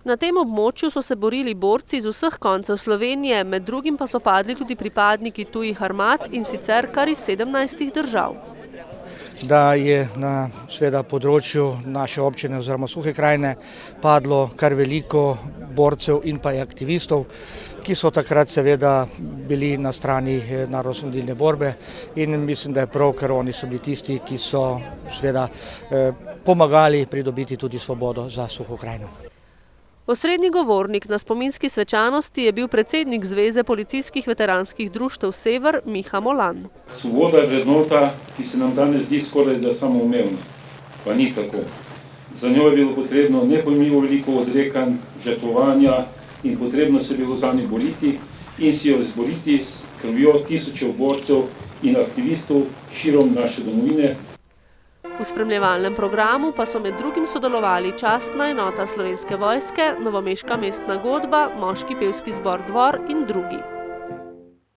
Na tem območju so se borili borci iz vseh koncev Slovenije, med drugim pa so padli tudi pripadniki tujih armad, in sicer kar iz 17 držav. Da je na področju naše občine oziroma Suhe krajine padlo kar veliko borcev in pa aktivistov, ki so takrat seveda bili na strani narodnoosvobodilne borbe, in mislim, da je prav, ker oni so bili tisti, ki so seveda pomagali pridobiti tudi svobodo za Suho krajino. Osrednji govornik na spominski svečanosti je bil predsednik Zveze policijskih veteranskih društev Sever Miha Molan. Svoboda je vrednota, ki se nam danes zdi skoraj da samoumevna, pa ni tako. Za njo je bilo potrebno nepojmljivo veliko odrekanj, žrtvovanja in potrebno se je bilo zanjo boriti in si jo izboriti s krvjo tisočev borcev in aktivistov širom naše domovine. V spremljevalnem programu pa so med drugim sodelovali častna enota Slovenske vojske, novomeška mestna godba, moški pevski zbor Dvor in drugi.